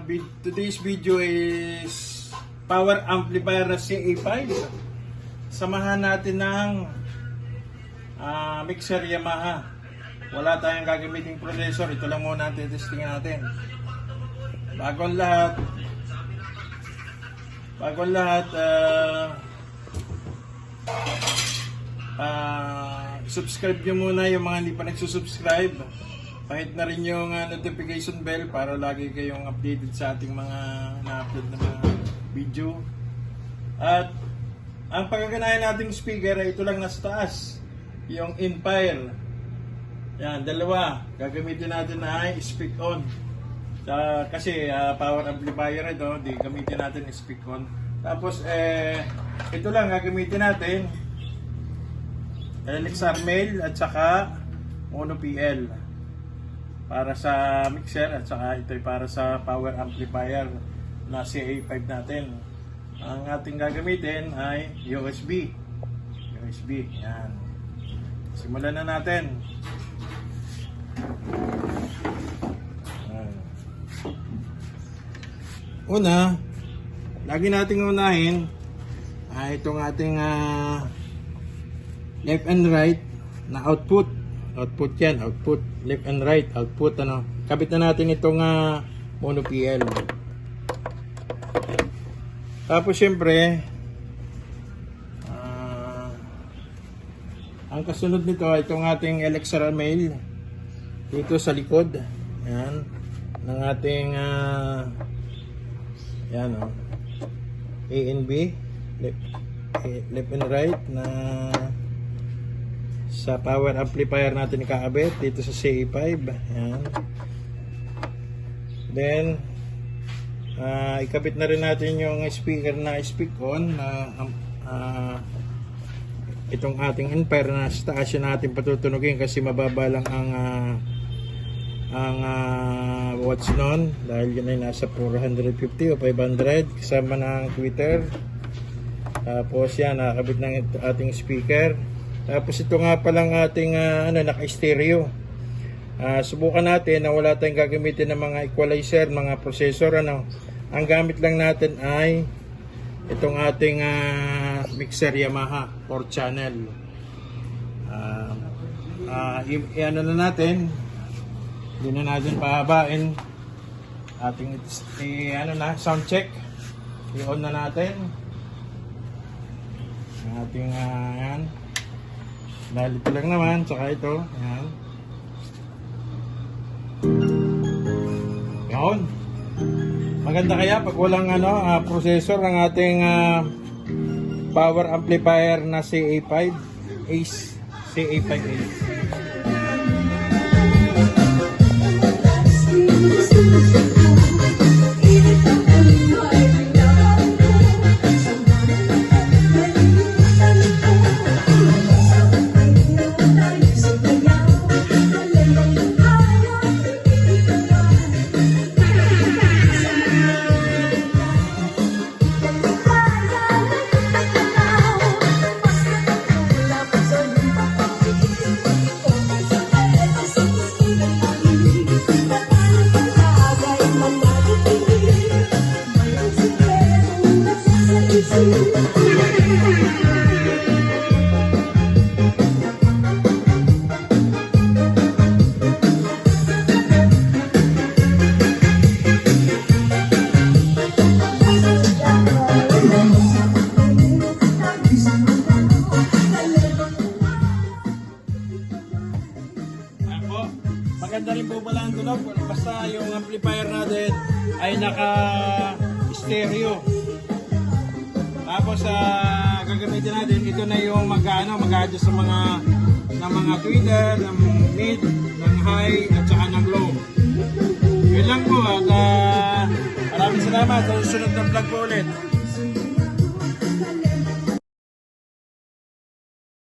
Today's video is power amplifier na CA5. Samahan natin ng mixer Yamaha. Wala tayong gagamiting processor. Ito lang muna ang testingin natin. Bagong lahat, subscribe nyo muna yung mga hindi pa nagsusubscribe. Pahit na rin yung notification bell para lagi kayong updated sa ating mga na-upload na mga video. At ang pagkakanayan nating speaker ay ito lang nasa taas, yung Inpire. Yan, dalawa. Gagamitin natin na ay speak on. Kasi power amplifier ito, di gamitin natin speak on. Tapos ito lang gagamitin natin, Elixir Male at saka Mono PL para sa mixer, at saka ito ay para sa power amplifier na CA5 natin. Ang ating gagamitin ay USB. Yan. Simulan na natin. Una, lagi nating unahin itong ating left and right na output yan, output, left and right, output, kabit na natin itong Mono PL. Tapos syempre, ang kasunod nito ay itong ating Elixir Male dito sa likod, yan, ng ating yan, A and B, left and right na sa power amplifier natin ikakabit dito sa CA5. Yan. Then ikabit na rin natin yung speaker na speak on na itong ating Inpire na station natin patutunugin kasi mababa lang ang watts nun dahil yun ay nasa 450 o 500 kasama ng tweeter. Tapos yan, nakakabit ng ating speaker. Tapos ito nga palang ating naka-stereo. Subukan natin na wala tayong gagamitin ng mga equalizer, mga processor. Ang gamit lang natin ay itong ating mixer Yamaha 4 channel. I-ano na natin, hindi na natin pahabain ating sound check. I-on na natin ang ating yan. Dahil ito lang naman, tsaka ito, yan. Yun. Maganda kaya pag walang processor ang ating power amplifier na CA5 Ace. CA5 Ace. Maganda rin po pala ang tunog, basta yung amplifier natin ay naka-stereo. Tapos gagamitin natin, ito na yung mag-adjust sa mga tweeter, ng mid, ng high, at saka ng low. Yun lang po, at maraming salamat sa susunod na vlog po ulit.